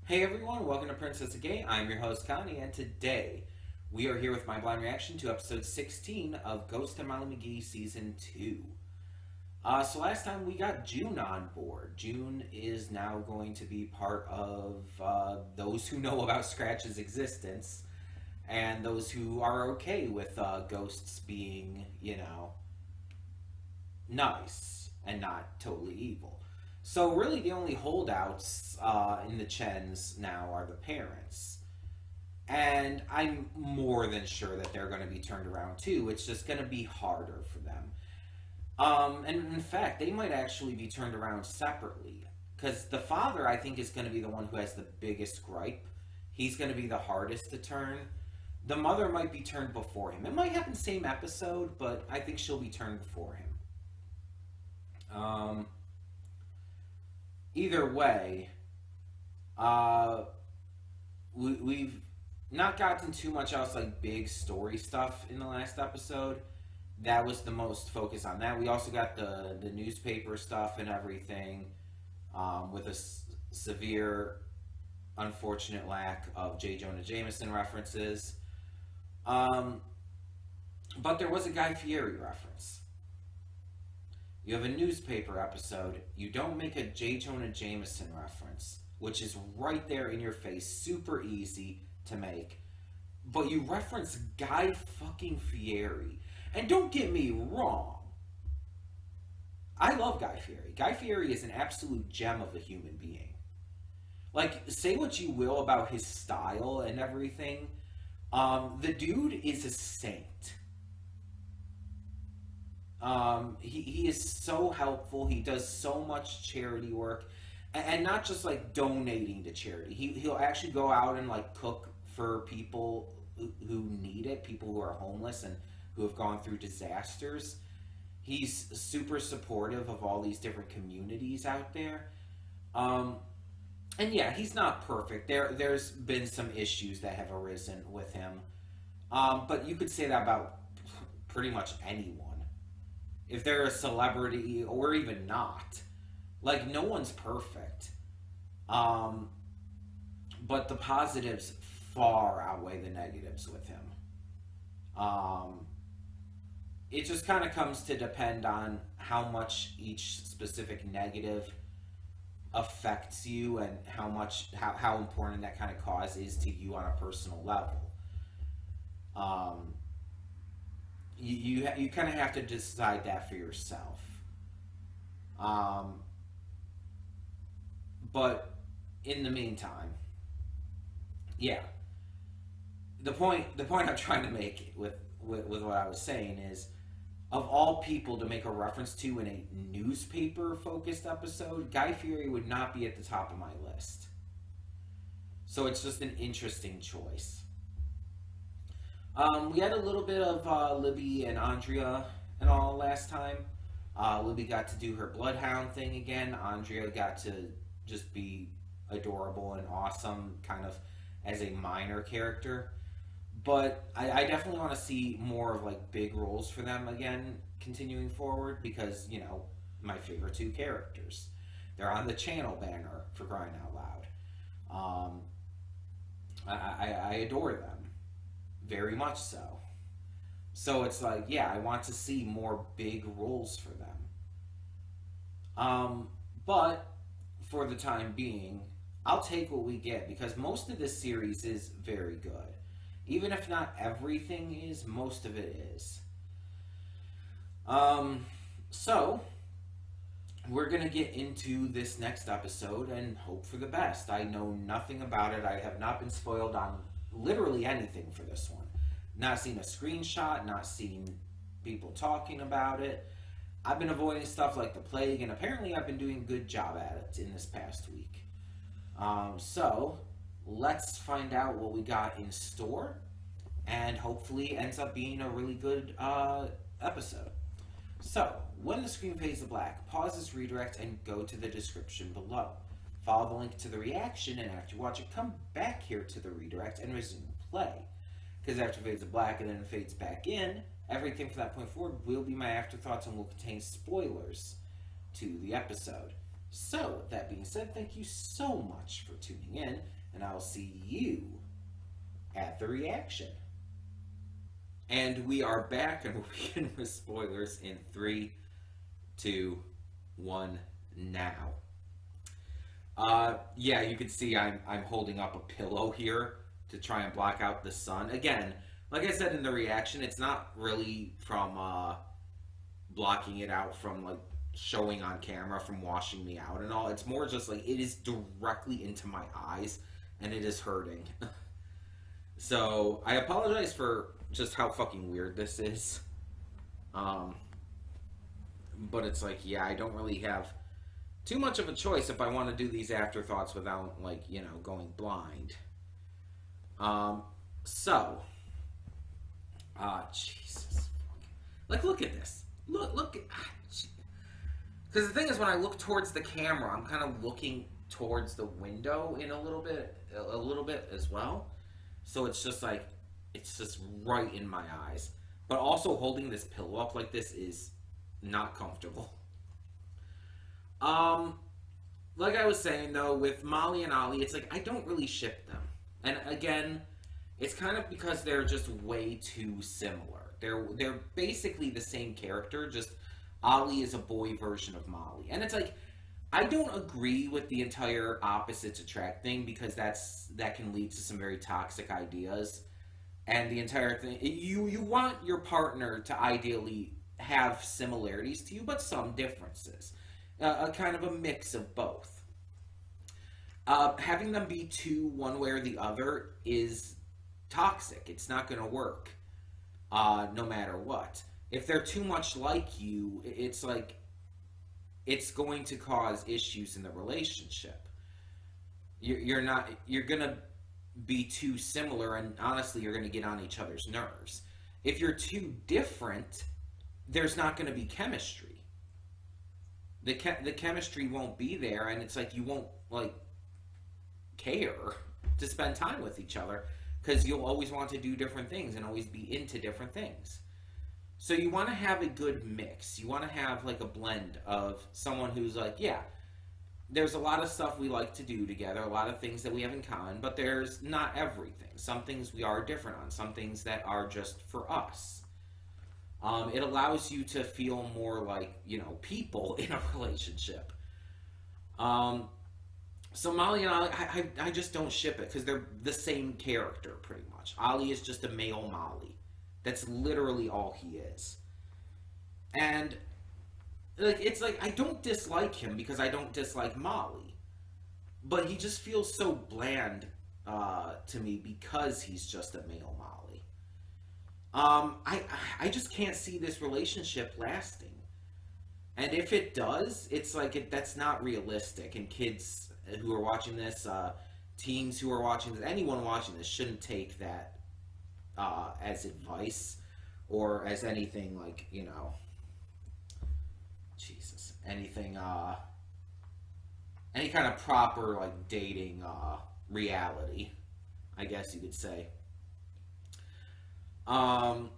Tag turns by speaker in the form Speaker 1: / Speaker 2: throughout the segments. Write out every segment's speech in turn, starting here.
Speaker 1: Hey everyone, welcome to Princess of Gay. I'm your host Connie, and today we are here with my blind reaction to episode 16 of Ghost and Molly McGee Season 2. So last time we got June on board. June is now going to be part of those who know about Scratch's existence and those who are okay with ghosts being, nice and not totally evil. So really, the only holdouts in the Chens now are the parents, and I'm more than sure that they're going to be turned around too. It's just going to be harder for them. And in fact, they might actually be turned around separately, because the father, I think, is going to be the one who has the biggest gripe. He's going to be the hardest to turn. The mother might be turned before him. It might happen same episode, but I think she'll be turned before him. Either way, we've not gotten too much else like big story stuff in the last episode. That was the most focus on that. We also got the newspaper stuff and everything, with a severe, unfortunate lack of J. Jonah Jameson references. But there was a Guy Fieri reference. You have a newspaper episode, you don't make a J. Jonah Jameson reference, which is right there in your face, super easy to make, but you reference Guy fucking Fieri. And don't get me wrong, I love Guy Fieri. Guy Fieri is an absolute gem of a human being. Like, say what you will about his style and everything, the dude is a saint. He is so helpful. He does so much charity work, and not just like donating to charity. He'll actually go out and like cook for people who need it, people who are homeless and who have gone through disasters. He's super supportive of all these different communities out there. And yeah, he's not perfect. There's been some issues that have arisen with him. But you could say that about pretty much anyone. If they're a celebrity or even not. Like, no one's perfect. But the positives far outweigh the negatives with him. It just kind of comes to depend on how much each specific negative affects you and how important that kind of cause is to you on a personal level. You kind of have to decide that for yourself. But in the meantime, yeah. The point I'm trying to make with what I was saying is, of all people to make a reference to in a newspaper-focused episode, Guy Fieri would not be at the top of my list. So it's just an interesting choice. We had a little bit of Libby and Andrea and all last time. Libby got to do her Bloodhound thing again. Andrea got to just be adorable and awesome, kind of as a minor character. But I definitely want to see more of like big roles for them again, continuing forward, because, my favorite two characters. They're on the channel banner, for crying out loud. I adore them. Very much so. So it's like, yeah, I want to see more big roles for them. But for the time being, I'll take what we get, because most of this series is very good. Even if not everything is, most of it is. So we're going to get into this next episode and hope for the best. I know nothing about it. I have not been spoiled on literally anything for this one. Not seen a screenshot, not seen people talking about it. I've been avoiding stuff like the plague, and apparently I've been doing a good job at it in this past week. So let's find out what we got in store, and hopefully ends up being a really good episode. So, when the screen fades to black, pause this redirect and go to the description below. Follow the link to the reaction, and after you watch it, come back here to the redirect and resume play. Because after it fades to black and then it fades back in, everything from that point forward will be my afterthoughts and will contain spoilers to the episode. So, that being said, thank you so much for tuning in, and I'll see you at the reaction. And we are back, and we'll begin with spoilers in 3, 2, 1, now. Yeah, you can see I'm holding up a pillow here to try and block out the sun. Again, like I said in the reaction, it's not really from blocking it out from like showing on camera, from washing me out and all. It's more just like it is directly into my eyes and it is hurting. So I apologize for just how fucking weird this is. But it's like, yeah, I don't really have too much of a choice if I want to do these afterthoughts without, like, you know, going blind. Jesus. Like, look at this. Look at... Because the thing is, when I look towards the camera, I'm kind of looking towards the window in a little bit as well. So it's just like, it's just right in my eyes. But also holding this pillow up like this is not comfortable. Like I was saying though, with Molly and Ollie, it's like I don't really ship them. And again, it's kind of because they're just way too similar. They're basically the same character, just Ollie is a boy version of Molly. And it's like, I don't agree with the entire opposites attract thing, because that can lead to some very toxic ideas. And the entire thing, you want your partner to ideally have similarities to you, but some differences. A kind of a mix of both. Having them be two, one way or the other, is toxic. It's not going to work, no matter what. If they're too much like you, it's like, it's going to cause issues in the relationship. You're going to be too similar, and honestly, you're going to get on each other's nerves. If you're too different, there's not going to be chemistry. The chemistry won't be there, and it's like you won't like care to spend time with each other, because you'll always want to do different things and always be into different things. So you want to have a good mix. You want to have like a blend of someone who's like, yeah, there's a lot of stuff we like to do together, a lot of things that we have in common, but there's not everything. Some things we are different on, some things that are just for us. It allows you to feel more like, you know, people in a relationship. So Molly and Ollie, I just don't ship it, because they're the same character, pretty much. Ollie is just a male Molly. That's literally all he is. And, like, it's like, I don't dislike him because I don't dislike Molly. But he just feels so bland to me because he's just a male Molly. I just can't see this relationship lasting. And if it does, it's like, that's not realistic. And kids who are watching this, teens who are watching this, anyone watching this shouldn't take that as advice or as anything like, you know, Jesus, anything, any kind of proper like dating reality, I guess you could say. I'm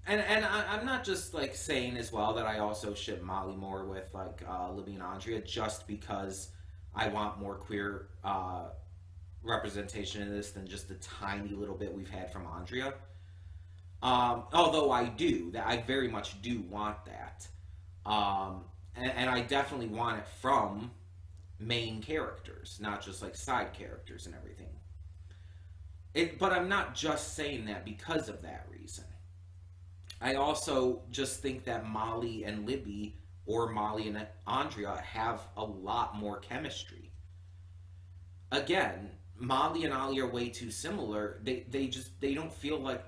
Speaker 1: not just like saying as well that I also ship Molly more with like Libby and Andrea just because I want more queer representation in this than just the tiny little bit we've had from Andrea. Although I very much do want that. And I definitely want it from main characters, not just like side characters and everything. But I'm not just saying that because of that reason. I also just think that Molly and Libby, or Molly and Andrea, have a lot more chemistry. Again, Molly and Ollie are way too similar. They don't feel like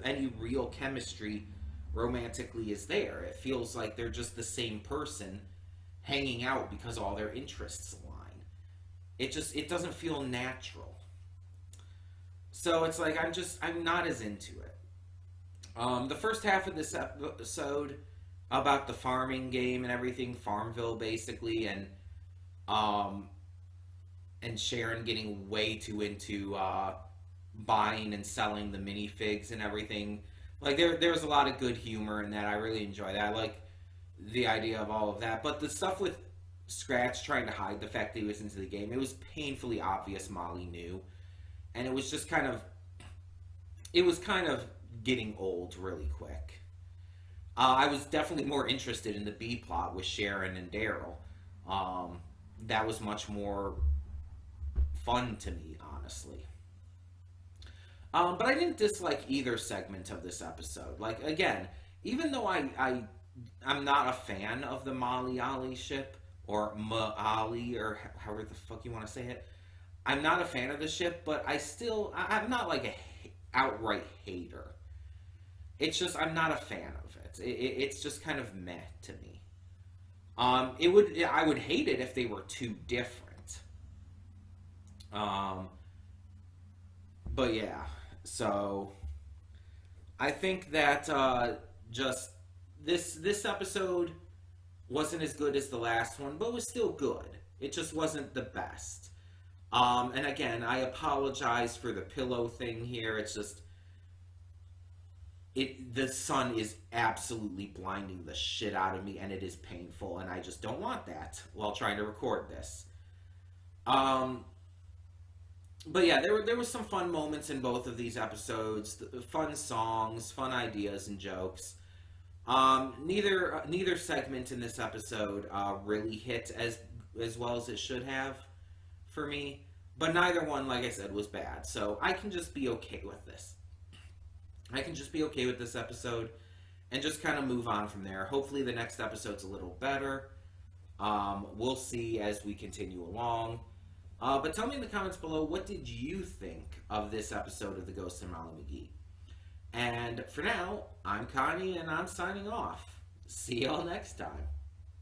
Speaker 1: any real chemistry romantically is there. It feels like they're just the same person hanging out because all their interests align. It doesn't feel natural. So it's like, I'm not as into it. The first half of this episode about the farming game and everything, Farmville basically, and Sharon getting way too into buying and selling the minifigs and everything. Like there's a lot of good humor in that. I really enjoy that. I like the idea of all of that. But the stuff with Scratch trying to hide the fact that he was into the game. It was painfully obvious Molly knew, and it was just kind of, it was kind of getting old really quick. I was definitely more interested in the B plot with Sharon and Daryl. That was much more fun to me, honestly. But I didn't dislike either segment of this episode. Like, again, even though I'm not a fan of the Molly Ollie ship, or Molly, or however the fuck you want to say it. I'm not a fan of the ship, but I'm not like a outright hater. It's just I'm not a fan of it. It's just kind of meh to me. I would hate it if they were too different. But yeah, so I think that just this episode wasn't as good as the last one, but was still good. It just wasn't the best. And again, I apologize for the pillow thing here. It's just the sun is absolutely blinding the shit out of me, and it is painful, and I just don't want that while trying to record this. But yeah, there was some fun moments in both of these episodes, fun songs, fun ideas and jokes. Neither segment in this episode really hit as well as it should have for me, but neither one, like I said, was bad. So I can just be okay with this. I can just be okay with this episode and just kind of move on from there. Hopefully the next episode's a little better. We'll see as we continue along. But tell me in the comments below, what did you think of this episode of The Ghost and Molly McGee? And for now, I'm Connie, and I'm signing off. See y'all next time.